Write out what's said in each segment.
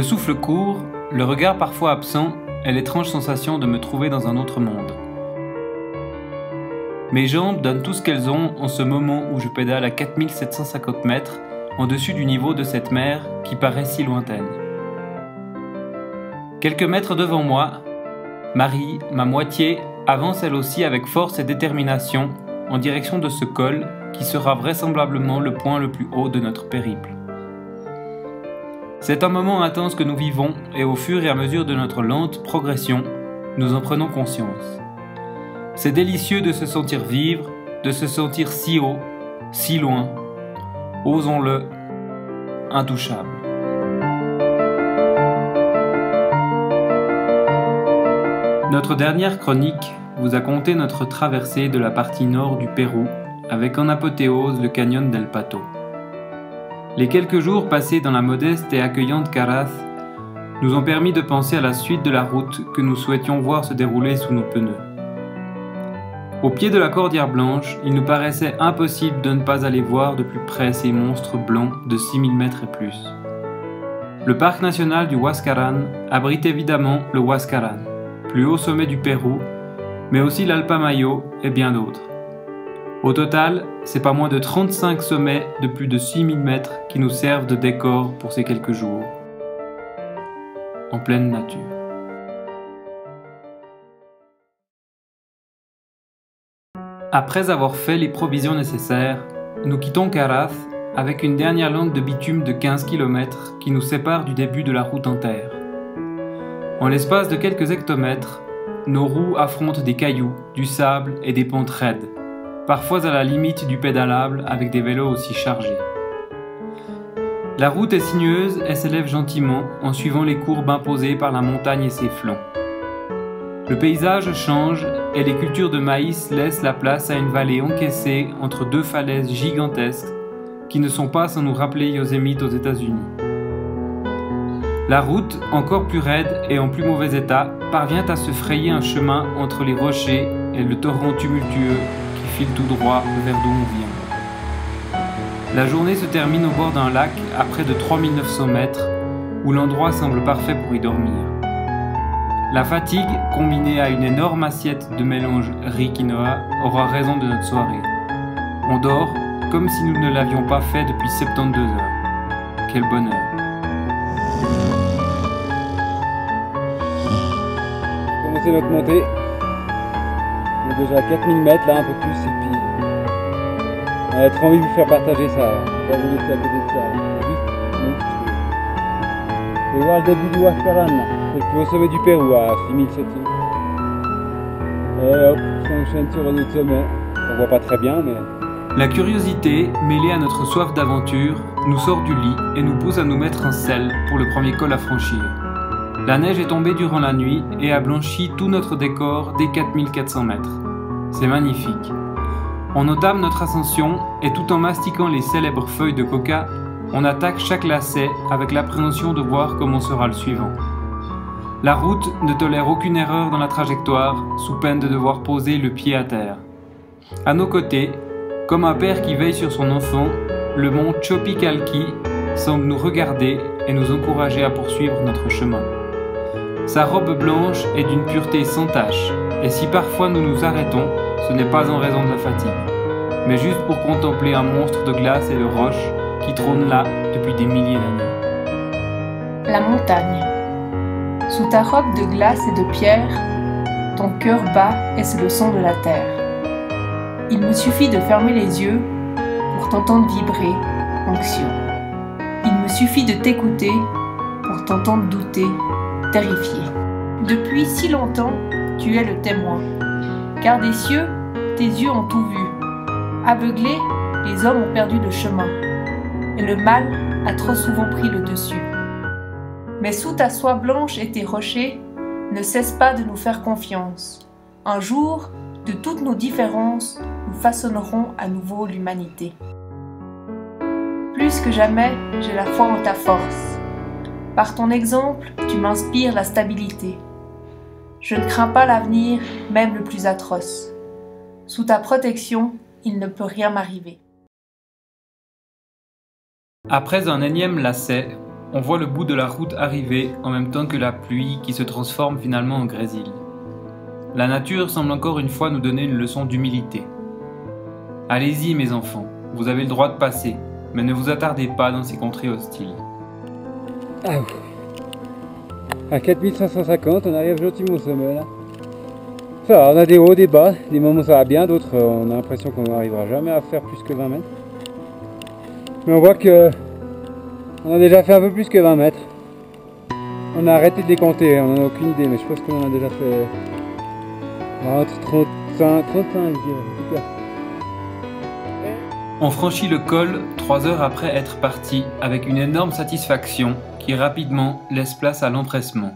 souffle court, le regard parfois absent et l'étrange sensation de me trouver dans un autre monde. Mes jambes donnent tout ce qu'elles ont en ce moment où je pédale à 4750 mètres en-dessus du niveau de cette mer qui paraît si lointaine. Quelques mètres devant moi, Marie, ma moitié, avance elle aussi avec force et détermination en direction de ce col qui sera vraisemblablement le point le plus haut de notre périple. C'est un moment intense que nous vivons et au fur et à mesure de notre lente progression, nous en prenons conscience. C'est délicieux de se sentir vivre, de se sentir si haut, si loin, osons-le, intouchable. Notre dernière chronique vous a conté notre traversée de la partie nord du Pérou avec en apothéose le canyon del Pato. Les quelques jours passés dans la modeste et accueillante Caraz nous ont permis de penser à la suite de la route que nous souhaitions voir se dérouler sous nos pneus. Au pied de la Cordillère Blanche, il nous paraissait impossible de ne pas aller voir de plus près ces monstres blancs de 6000 mètres et plus. Le parc national du Huascarán abrite évidemment le Huascarán, plus haut sommet du Pérou, mais aussi l'Alpamayo et bien d'autres. Au total, c'est pas moins de 35 sommets de plus de 6000 mètres qui nous servent de décor pour ces quelques jours, en pleine nature. Après avoir fait les provisions nécessaires, nous quittons Caraz avec une dernière langue de bitume de 15 km qui nous sépare du début de la route en terre. En l'espace de quelques hectomètres, nos roues affrontent des cailloux, du sable et des pentes raides, parfois à la limite du pédalable avec des vélos aussi chargés. La route est sinueuse et s'élève gentiment en suivant les courbes imposées par la montagne et ses flancs. Le paysage change et les cultures de maïs laissent la place à une vallée encaissée entre deux falaises gigantesques qui ne sont pas sans nous rappeler Yosemite aux États-Unis. La route, encore plus raide et en plus mauvais état, parvient à se frayer un chemin entre les rochers et le torrent tumultueux qui file tout droit vers d'où on vient. La journée se termine au bord d'un lac à près de 3900 mètres, où l'endroit semble parfait pour y dormir. La fatigue, combinée à une énorme assiette de mélange riz-quinoa, aura raison de notre soirée. On dort comme si nous ne l'avions pas fait depuis 72 heures. Quel bonheur! Commencer notre montée. On est déjà à 4000 mètres, là un peu plus, et puis on a trop envie de vous faire partager ça. On va vous laisser à côté de ça. Vous pouvez voir le début du Huascarán, c'est le plus haut sommet du Pérou à 6700. Et hop, on enchaîne sur un autre sommet. On voit pas très bien, mais... La curiosité, mêlée à notre soif d'aventure, nous sort du lit et nous pousse à nous mettre en selle pour le premier col à franchir. La neige est tombée durant la nuit et a blanchi tout notre décor dès 4400 mètres. C'est magnifique. On entame notre ascension et tout en mastiquant les célèbres feuilles de coca, on attaque chaque lacet avec l'appréhension de voir comment sera le suivant. La route ne tolère aucune erreur dans la trajectoire, sous peine de devoir poser le pied à terre. À nos côtés, comme un père qui veille sur son enfant, le mont Chopicalqui semble nous regarder et nous encourager à poursuivre notre chemin. Sa robe blanche est d'une pureté sans tache, et si parfois nous nous arrêtons, ce n'est pas en raison de la fatigue, mais juste pour contempler un monstre de glace et de roche qui trône là depuis des milliers d'années. La montagne. Sous ta robe de glace et de pierre, ton cœur bat et c'est le son de la terre. Il me suffit de fermer les yeux pour t'entendre vibrer, anxieux. Il me suffit de t'écouter pour t'entendre douter, terrifié. Depuis si longtemps, tu es le témoin, car des cieux, tes yeux ont tout vu. Aveuglés, les hommes ont perdu le chemin, et le mal a trop souvent pris le dessus. Mais sous ta soie blanche et tes rochers, ne cesse pas de nous faire confiance. Un jour, de toutes nos différences, nous façonnerons à nouveau l'humanité. Plus que jamais, j'ai la foi en ta force. Par ton exemple, tu m'inspires la stabilité. Je ne crains pas l'avenir, même le plus atroce. Sous ta protection, il ne peut rien m'arriver. Après un énième lacet, on voit le bout de la route arriver en même temps que la pluie qui se transforme finalement en grésil. La nature semble encore une fois nous donner une leçon d'humilité. Allez-y mes enfants, vous avez le droit de passer, mais ne vous attardez pas dans ces contrées hostiles. Ah, à 4550, on arrive gentiment au sommet là. Ça va, on a des hauts, des bas, des moments ça va bien, d'autres on a l'impression qu'on n'arrivera jamais à faire plus que 20 mètres. Mais on voit que on a déjà fait un peu plus que 20 mètres. On a arrêté de les compter, on n'en a aucune idée, mais je pense qu'on en a déjà fait entre 35, je dirais. On franchit le col 3 heures après être parti avec une énorme satisfaction qui rapidement laisse place à l'empressement.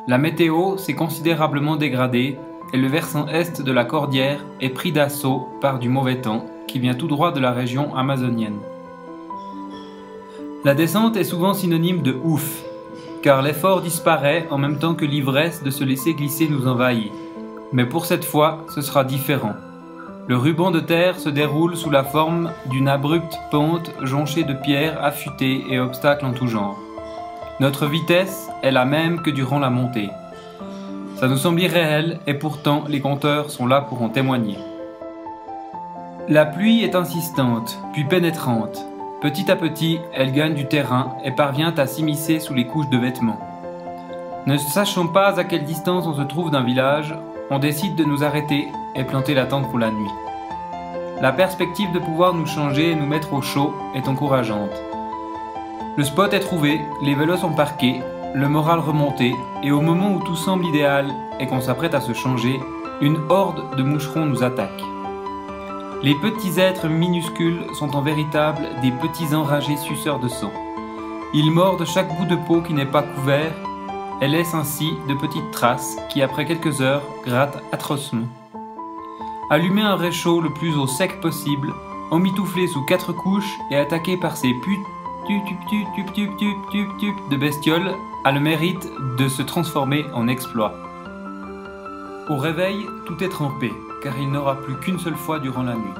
La météo s'est considérablement dégradée et le versant est de la cordillère est pris d'assaut par du mauvais temps qui vient tout droit de la région amazonienne. La descente est souvent synonyme de ouf, car l'effort disparaît en même temps que l'ivresse de se laisser glisser nous envahit. Mais pour cette fois, ce sera différent. Le ruban de terre se déroule sous la forme d'une abrupte pente jonchée de pierres affûtées et obstacles en tout genre. Notre vitesse est la même que durant la montée. Ça nous semble irréel et pourtant les compteurs sont là pour en témoigner. La pluie est insistante, puis pénétrante. Petit à petit, elle gagne du terrain et parvient à s'immiscer sous les couches de vêtements. Ne sachant pas à quelle distance on se trouve d'un village, on décide de nous arrêter et planter la tente pour la nuit. La perspective de pouvoir nous changer et nous mettre au chaud est encourageante. Le spot est trouvé, les vélos sont parqués, le moral remonté, et au moment où tout semble idéal et qu'on s'apprête à se changer, une horde de moucherons nous attaque. Les petits êtres minuscules sont en véritable des petits enragés suceurs de sang. Ils mordent chaque bout de peau qui n'est pas couvert et laissent ainsi de petites traces qui, après quelques heures, grattent atrocement. Allumer un réchaud le plus au sec possible, emmitouflé sous 4 couches et attaqué par ces de bestioles, a le mérite de se transformer en exploit. Au réveil, tout est trempé, car il n'aura plus qu'une seule fois durant la nuit.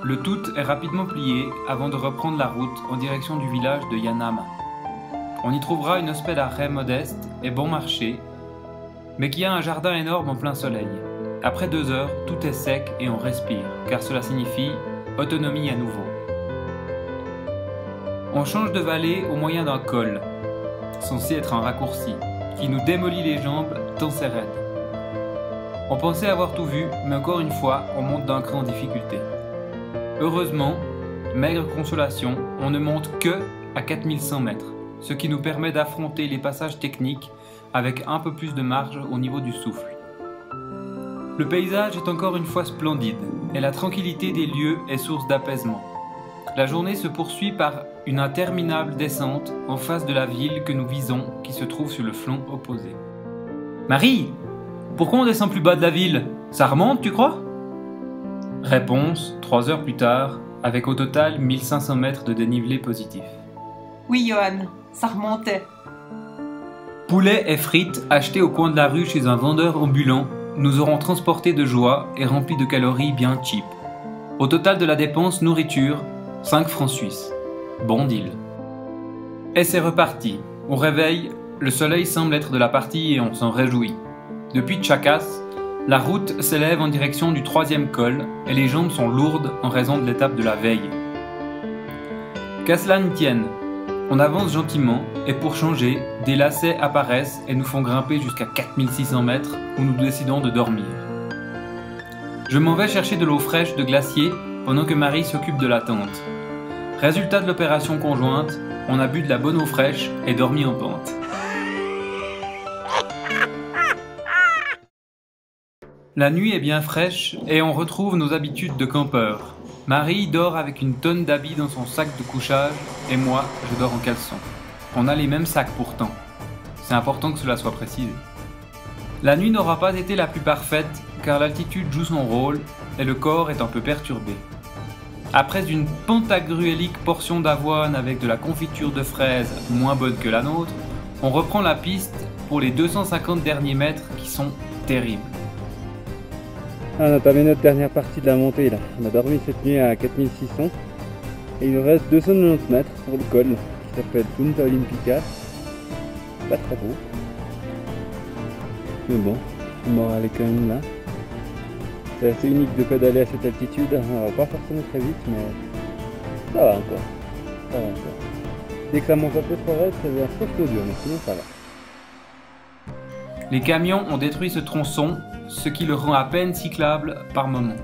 Le tout est rapidement plié avant de reprendre la route en direction du village de Yanama. On y trouvera une hospédarie modeste et bon marché, mais qui a un jardin énorme en plein soleil. Après 2 heures, tout est sec et on respire, car cela signifie autonomie à nouveau. On change de vallée au moyen d'un col, censé être un raccourci, qui nous démolit les jambes tant c'est raide. On pensait avoir tout vu, mais encore une fois, on monte d'un cran en difficulté. Heureusement, maigre consolation, on ne monte que à 4100 mètres, ce qui nous permet d'affronter les passages techniques avec un peu plus de marge au niveau du souffle. Le paysage est encore une fois splendide, et la tranquillité des lieux est source d'apaisement. La journée se poursuit par une interminable descente en face de la ville que nous visons, qui se trouve sur le flanc opposé. Marie, pourquoi on descend plus bas de la ville? Ça remonte, tu crois? Réponse, 3 heures plus tard, avec au total 1500 mètres de dénivelé positif. Oui, Johan, ça remontait. Poulet et frites achetés au coin de la rue chez un vendeur ambulant nous auront transportés de joie et remplis de calories bien cheap. Au total de la dépense nourriture, 5 francs suisses. Bon deal. Et c'est reparti. Au réveil, le soleil semble être de la partie et on s'en réjouit. Depuis Chakas, la route s'élève en direction du 3e col et les jambes sont lourdes en raison de l'étape de la veille. Qu'à cela ne tienne, on avance gentiment et pour changer, des lacets apparaissent et nous font grimper jusqu'à 4600 mètres où nous décidons de dormir. Je m'en vais chercher de l'eau fraîche de glacier pendant que Marie s'occupe de la tente. Résultat de l'opération conjointe, on a bu de la bonne eau fraîche et dormi en pente. La nuit est bien fraîche et on retrouve nos habitudes de campeur. Marie dort avec une tonne d'habits dans son sac de couchage et moi, je dors en caleçon. On a les mêmes sacs pourtant. C'est important que cela soit précisé. La nuit n'aura pas été la plus parfaite car l'altitude joue son rôle et le corps est un peu perturbé. Après une pantagruélique portion d'avoine avec de la confiture de fraises moins bonne que la nôtre, on reprend la piste pour les 250 derniers mètres qui sont terribles. On a entamé notre dernière partie de la montée là. On a dormi cette nuit à 4600 et il nous reste 290 mètres pour le col qui s'appelle Punta Olympica. Pas très beau. Mais bon, le moral est quand même là. C'est assez unique de pédaler à cette altitude. On va pas forcément très vite, mais ça va encore. Ça va encore. Dès que ça monte un peu trop raide, ça devient trop dur, mais sinon ça va. Les camions ont détruit ce tronçon, ce qui le rend à peine cyclable par moment.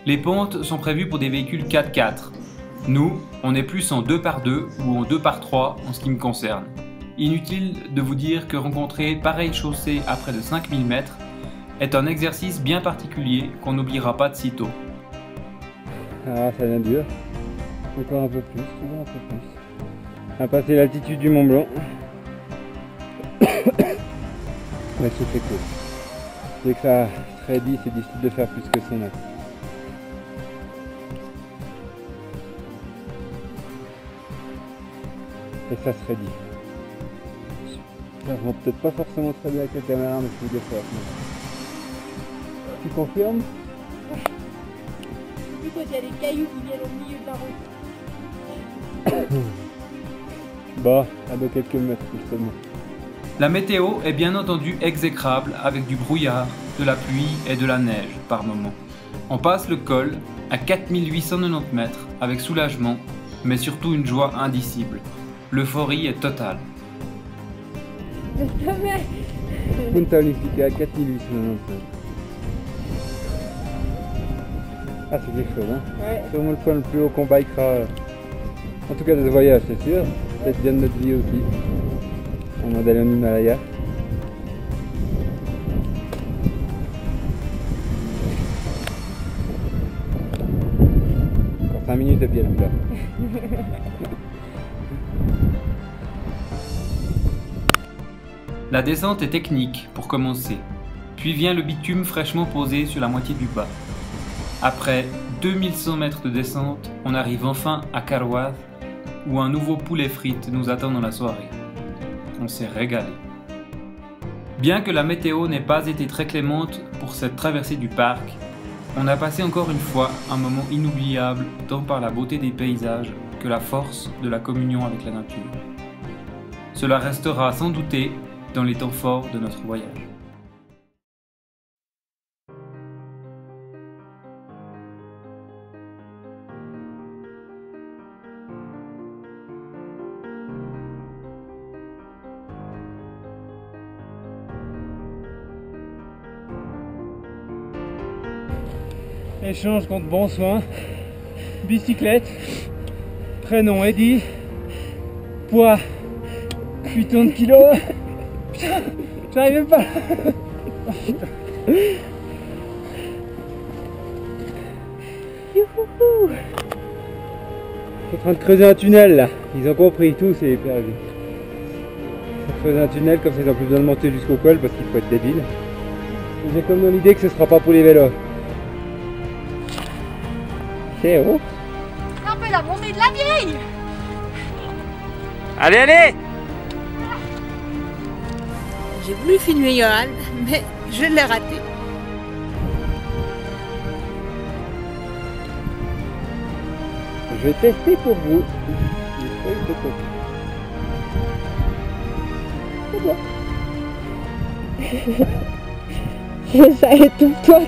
Les pentes sont prévues pour des véhicules 4x4. Nous, on est plus en 2x2 ou en 2x3 en ce qui me concerne. Inutile de vous dire que rencontrer pareille chaussée à près de 5000 mètres est un exercice bien particulier qu'on n'oubliera pas de sitôt. Ah, ça devient dur. Encore un peu plus, toujours un peu plus. On va passer l'altitude du Mont Blanc. Ouais, c'est cool. Dès que ça serait dit, c'est difficile de faire plus que son âge. Et ça serait dit. Ça ne rend peut-être pas forcément très bien avec la caméra, mais je peux dire ça. Tu confirmes? Du coup, il y a des cailloux qui viennent au milieu de la route. Bah, à de quelques mètres justement. La météo est bien entendu exécrable avec du brouillard, de la pluie et de la neige par moments. On passe le col à 4890 mètres avec soulagement, mais surtout une joie indicible. L'euphorie est totale. Punta Olympica à 4890. Ah, c'est quelque chose, hein? Ouais. C'est vraiment le point le plus haut qu'on bikera. En tout cas de ce voyage, c'est sûr. Peut-être bien de notre vie aussi. On va d'aller en Himalaya. Encore 5 minutes de pied là. La descente est technique pour commencer, puis vient le bitume fraîchement posé sur la moitié du bas. Après 2100 mètres de descente, on arrive enfin à Carhuaz, où un nouveau poulet frites nous attend dans la soirée. On s'est régalé. Bien que la météo n'ait pas été très clémente pour cette traversée du parc, on a passé encore une fois un moment inoubliable tant par la beauté des paysages que la force de la communion avec la nature. Cela restera sans douter dans les temps forts de notre voyage. Échange contre bon soin. Bicyclette. Prénom Eddy. Poids 80 kg. J'arrive même pas. Youhouhou. Ils sont en train de creuser un tunnel là. Ils ont compris tout, c'est hyper vite. Ils ont creusé un tunnel comme ça, ils n'ont plus besoin de monter jusqu'au col parce qu'il faut être débile. J'ai comme dans l'idée que ce sera pas pour les vélos. C'est haut. Un peu la montée de la vieille. Allez, allez! J'ai voulu filmer Johan, mais je l'ai raté. Je vais tester pour vous. C'est bon. Ça étouffe-toi.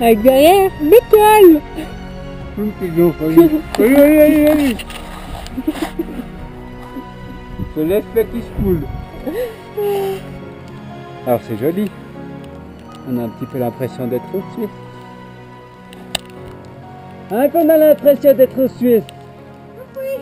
Avec derrière, l'étoile. Allez. Je laisse la qui se coule. Alors c'est joli. On a un petit peu l'impression d'être en Suisse. Hein, qu'on a l'impression d'être en Suisse. Oui.